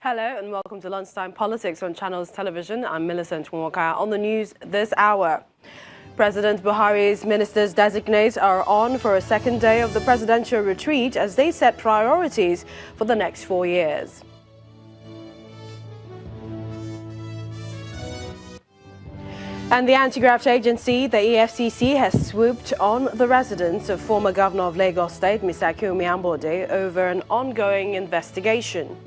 Hello and welcome to Lunchtime Politics on Channels Television. I'm Millicent Walker. On the news this hour, President Buhari's ministers designate are on for a second day of the presidential retreat as they set priorities for the next 4 years. And the anti-graft agency, the EFCC, has swooped on the residence of former governor of Lagos State, Mr. Akinwumi Ambode, over an ongoing investigation.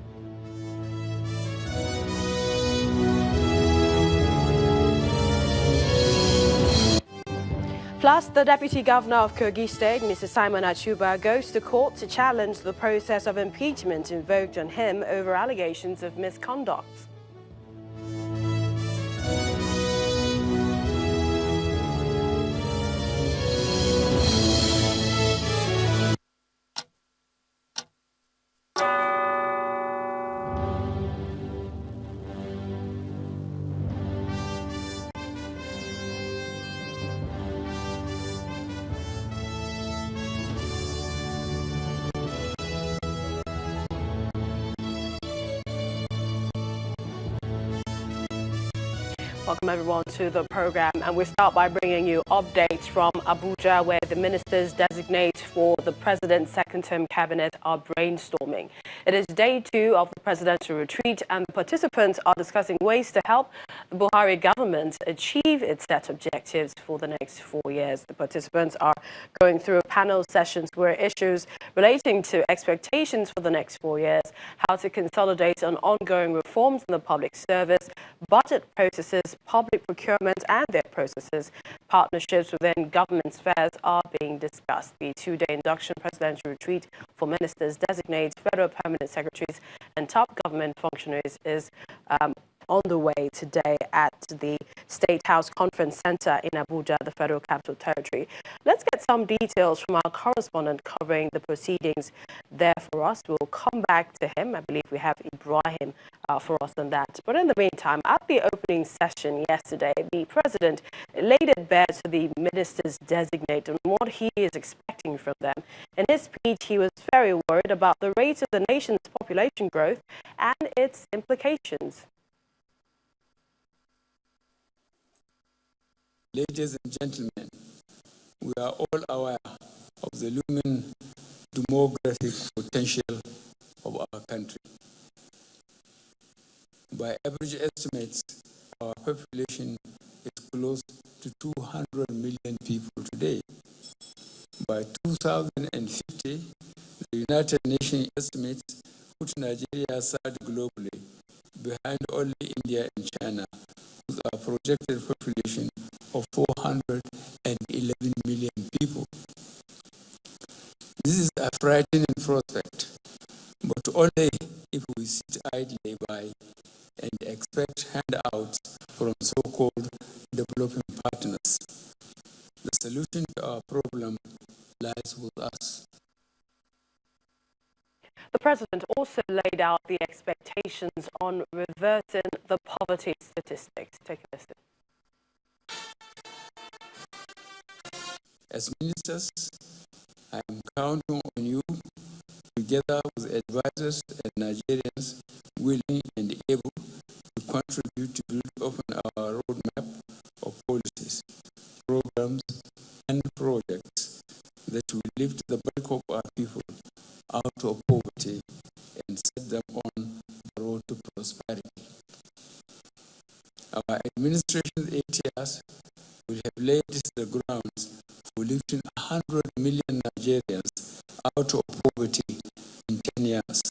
Plus, the Deputy Governor of Kogi State, Mr. Simon Achuba, goes to court to challenge the process of impeachment invoked on him over allegations of misconduct. Welcome everyone to the program, and we start by bringing you updates from Abuja, where the ministers designate for the president's second-term cabinet are brainstorming. It is day 2 of the presidential retreat, and the participants are discussing ways to help the Buhari government achieve its set objectives for the next 4 years. The participants are going through panel sessions where issues relating to expectations for the next 4 years, how to consolidate on ongoing reforms in the public service, budget processes, public procurement and their processes, partnerships within government spheres are being discussed. The 2-day induction presidential retreat for ministers, designates federal permanent secretaries and top government functionaries is on the way today at the State House Conference Center in Abuja, the Federal Capital Territory. Let's get some details from our correspondent covering the proceedings there for us. We'll come back to him. I believe we have Ibrahim for us on that. But in the meantime, at the opening session yesterday, the president laid it bare to the ministers designate on what he is expecting from them. In his speech, he was very worried about the rate of the nation's population growth and its implications. Ladies and gentlemen, we are all aware of the looming demographic potential of our country. By average estimates, our population is close to 200 million people today. By 2050, the United Nations estimates put Nigeria third globally, behind only India and China, with a projected population of 411 million people. This is a frightening prospect, but only if we sit idly by and expect handouts from so-called developing partners. The solution to our problem lies with us. The president also laid out the expectations on reversing the poverty statistics. Take a listen. As ministers, I am counting on you, together with advisors and Nigerians willing and able to contribute to build upon our roadmap of policies, programs, and projects that will lift the bulk of our people out of poverty and set them on the road to prosperity. Our administration's 8 years will have laid the grounds for lifting 100 million Nigerians out of poverty in 10 years.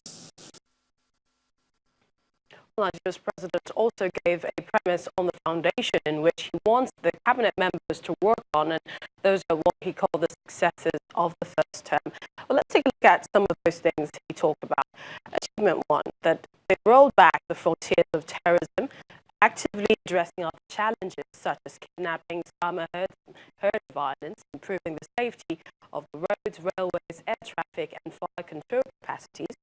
Nigeria's president also gave a premise on the foundation in which he wants the cabinet members to work on, and those are what he called the successes of the first term. Well, let's take a look at some of those things he talked about. Achievement 1, that they rolled back the frontiers of terrorism, actively addressing other challenges such as kidnappings, farmer herd violence, improving the safety of the roads, railways, air traffic, and fire control capacities.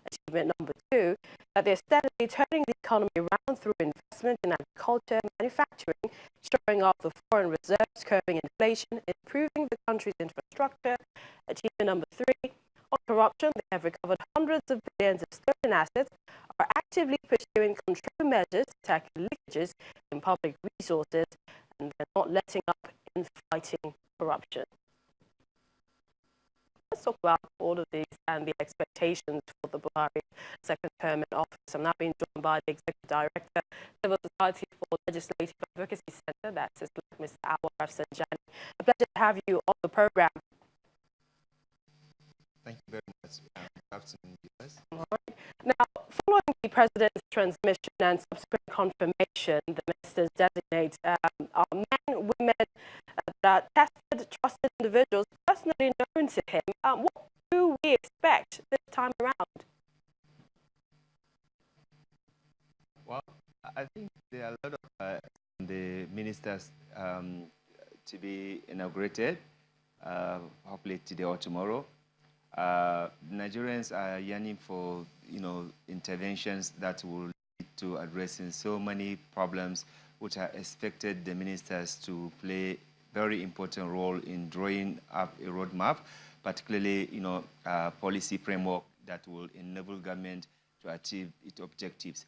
Achievement number 2, that they're steadily turning the economy around through investment in agriculture, manufacturing, shoring up the foreign reserves, curbing inflation, improving the country's infrastructure. Achievement number 3, on corruption, they have recovered hundreds of billions of stolen assets, are actively pursuing control measures to tackle leakages in public resources, and they're not letting up in fighting corruption. Let's talk about all of these and the expectations for the Buhari second term in office. I'm now being joined by the Executive Director, Civil Society for Legislative Advocacy Center, that's Mr. Awar Rafsanjani. A pleasure to have you on the program. Thank you very much. Good afternoon, viewers. Right. Now, following the President's transmission and subsequent confirmation, the ministers designate are men, women that are tested, trusted individuals personally known to him. What do we expect this time around? Well, I think there are a lot of the ministers to be inaugurated, hopefully today or tomorrow. Nigerians are yearning for, interventions that will lead to addressing so many problems, which are expected the ministers to play very important role in drawing up a roadmap, particularly, policy framework that will enable government to achieve its objectives.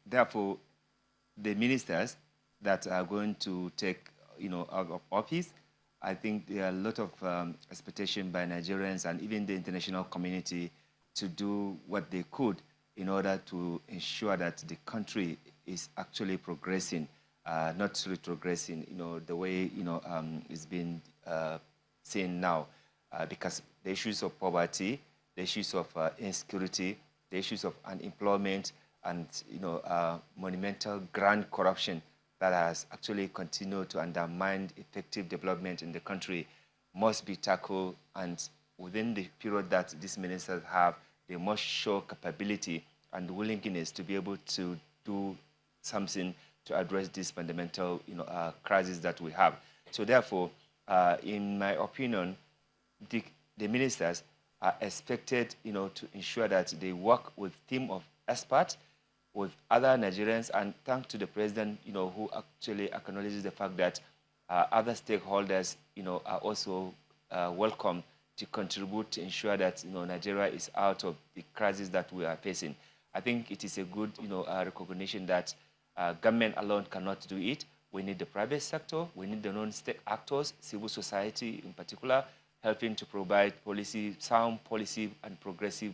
Therefore, the ministers that are going to take, out of office, I think there are a lot of expectation by Nigerians and even the international community to do what they could in order to ensure that the country is actually progressing, not retrogressing, the way, it's been seen now. Because the issues of poverty, the issues of insecurity, the issues of unemployment, and, monumental grand corruption that has actually continued to undermine effective development in the country must be tackled, and within the period that these ministers have, they must show capability and willingness to be able to do something to address this fundamental, crisis that we have. So therefore, in my opinion, the ministers are expected, to ensure that they work with a team of experts, with other Nigerians, and thanks to the president, who actually acknowledges the fact that other stakeholders, are also welcome to contribute to ensure that, Nigeria is out of the crisis that we are facing. I think it is a good, recognition that government alone cannot do it. We need the private sector, we need the non-state actors, civil society in particular, helping to provide policy, sound policy and progressive,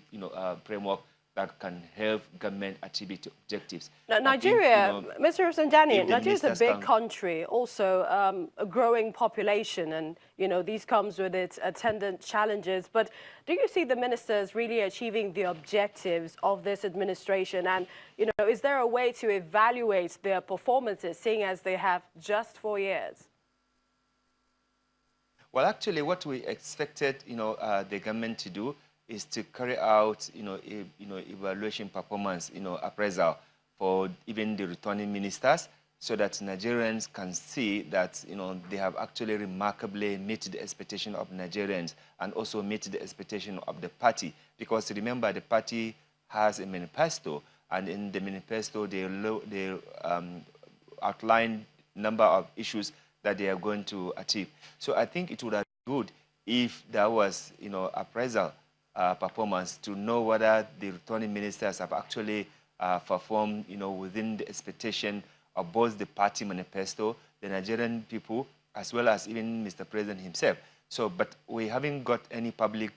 framework that can help government achieve its objectives. Now, Nigeria, Mr. Rafsanjani, Nigeria is a big country, also a growing population, and, these comes with its attendant challenges. But do you see the ministers really achieving the objectives of this administration? And, is there a way to evaluate their performances, seeing as they have just 4 years? Well, actually, what we expected, the government to do is to carry out, evaluation performance, appraisal for even the returning ministers, so that Nigerians can see that, they have actually remarkably met the expectation of Nigerians and also met the expectation of the party. Because remember, the party has a manifesto, and in the manifesto, they outline number of issues that they are going to achieve. So I think it would have been good if there was, appraisal performance to know whether the returning ministers have actually performed, within the expectation of both the party manifesto, the Nigerian people, as well as even Mr. President himself. So, but we haven't got any public,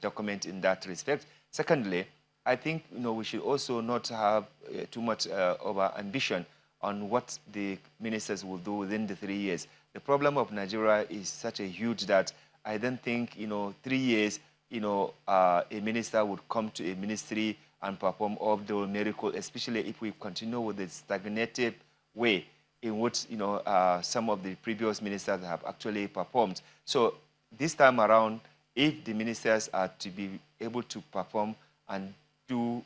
document in that respect. Secondly, I think, we should also not have too much over ambition on what the ministers will do within the 3 years. The problem of Nigeria is such a huge that I don't think, 3 years, a minister would come to a ministry and perform all the miracles, especially if we continue with the stagnated way in which, some of the previous ministers have actually performed. So this time around, if the ministers are to be able to perform and do,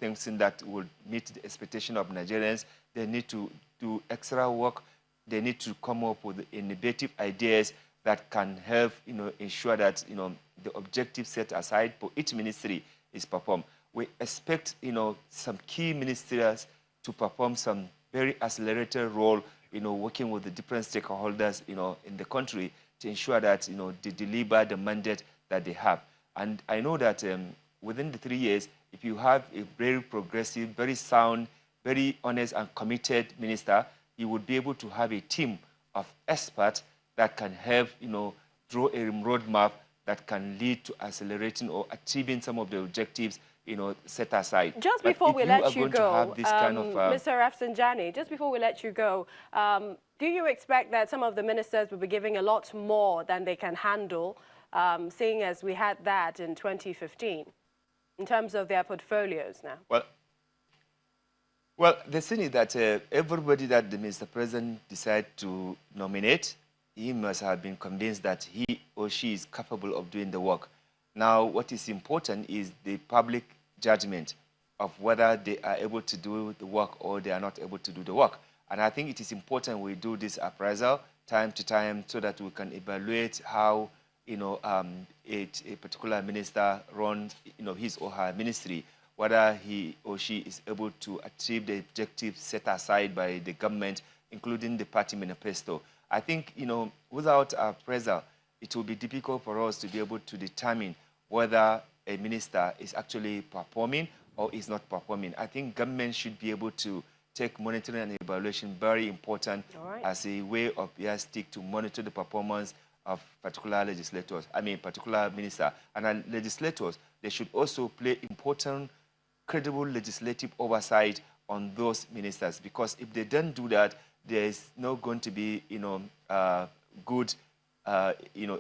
things that would meet the expectation of Nigerians, they need to do extra work. They need to come up with innovative ideas that can help, ensure that, the objective set aside for each ministry is performed. We expect, some key ministers to perform some very accelerated role, working with the different stakeholders, in the country to ensure that, they deliver the mandate that they have. And I know that within the 3 years, if you have a very progressive, very sound, very honest and committed minister, you would be able to have a team of experts that can help, draw a roadmap that can lead to accelerating or achieving some of the objectives, set aside. Just before we let you go, Mr. Rafsanjani, just before we let you go, do you expect that some of the ministers will be giving a lot more than they can handle, seeing as we had that in 2015, in terms of their portfolios now? Well, the thing is that everybody that the Mr. President decides to nominate, he must have been convinced that he or she is capable of doing the work. Now, what is important is the public judgment of whether they are able to do the work or they are not able to do the work. And I think it is important we do this appraisal time to time so that we can evaluate how, a particular minister runs, his or her ministry, whether he or she is able to achieve the objectives set aside by the government, including the party manifesto. I think, without appraisal, it will be difficult for us to be able to determine whether a minister is actually performing or is not performing. I think government should be able to take monitoring and evaluation very important as a way of stick to monitor the performance of particular legislators, particular minister. And legislators, they should also play important, credible legislative oversight on those ministers, because if they don't do that, there is not going to be, good,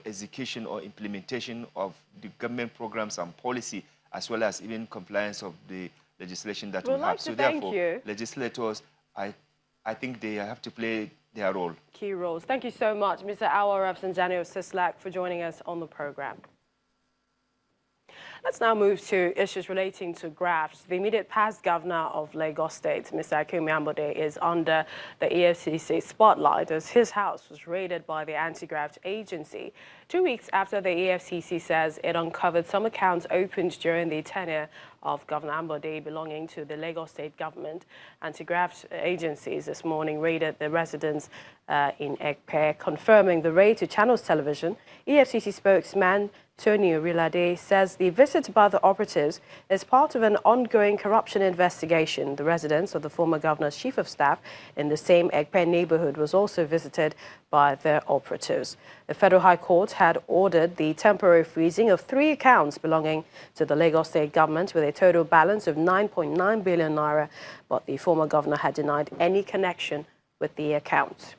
execution or implementation of the government programs and policy, as well as even compliance of the legislation that we have. So therefore, legislators, I think they have to play their role. Key roles. Thank you so much, Mr. Awal Rafsanjani of CISLAC, for joining us on the program. Let's now move to issues relating to grafts. The immediate past governor of Lagos State, Mr. Akinwumi Ambode, is under the EFCC spotlight as his house was raided by the anti-graft agency 2 weeks after the EFCC says it uncovered some accounts opened during the tenure of Governor Ambode belonging to the Lagos State government. Anti-graft agencies this morning raided the residence in Ekpe, confirming the raid to Channels Television. EFCC spokesman Tony Orilade says the visit by the operatives is part of an ongoing corruption investigation. The residence of the former governor's chief of staff in the same Ekpe neighborhood was also visited by the operatives. The Federal High Court had ordered the temporary freezing of 3 accounts belonging to the Lagos State government with a total balance of 9.9 billion naira, but the former governor had denied any connection with the accounts.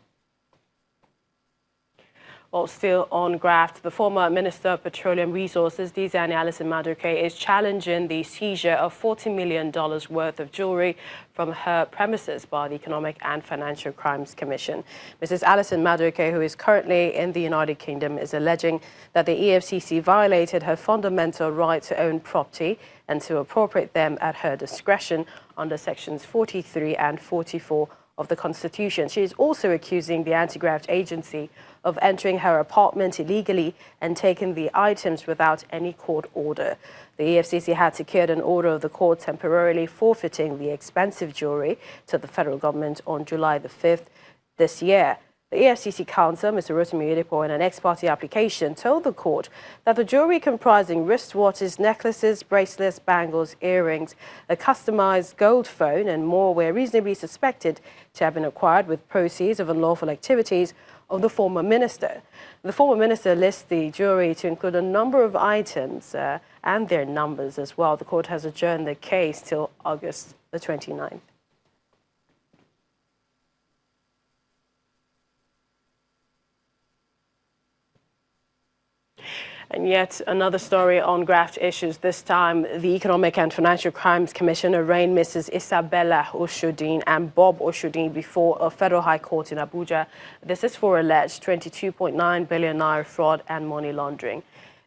Well, still on graft, the former Minister of Petroleum Resources, Diezani Alison Madueke, is challenging the seizure of $40 million worth of jewelry from her premises by the Economic and Financial Crimes Commission. Mrs. Alison Madueke, who is currently in the United Kingdom, is alleging that the EFCC violated her fundamental right to own property and to appropriate them at her discretion under Sections 43 and 44 of the Constitution. She is also accusing the anti-graft agency of entering her apartment illegally and taking the items without any court order. The EFCC had secured an order of the court temporarily forfeiting the expensive jewelry to the federal government on July the 5th this year. The EFCC counsel, Mr. Rotimi Oyedepo, in an ex-parte application, told the court that the jewelry comprising wristwatches, necklaces, bracelets, bangles, earrings, a customized gold phone and more were reasonably suspected to have been acquired with proceeds of unlawful activities of the former minister. The former minister lists the jewelry to include a number of items and their numbers as well. The court has adjourned the case till August the 29th. And yet another story on graft issues. This time, the Economic and Financial Crimes Commission arraigned Mrs. Isabella Oshudin and Bob Oshudin before a federal high court in Abuja. This is for alleged 22.9 billion naira fraud and money laundering.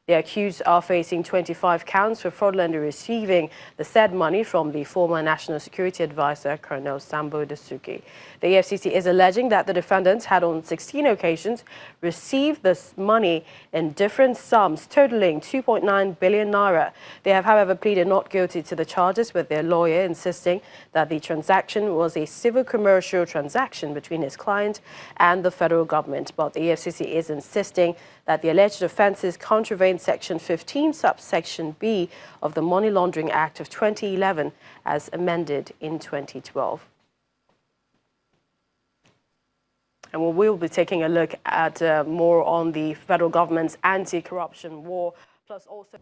The accused are facing 25 counts for fraudulently receiving the said money from the former National Security Advisor, Colonel Sambo Dasuki. The EFCC is alleging that the defendants had on 16 occasions received this money in different sums, totaling 2.9 billion naira. They have, however, pleaded not guilty to the charges, with their lawyer insisting that the transaction was a civil-commercial transaction between his client and the federal government. But the EFCC is insisting that the alleged offences contravene Section 15, subsection B of the Money Laundering Act of 2011 as amended in 2012. And we will be taking a look at more on the federal government's anti-corruption war, plus also...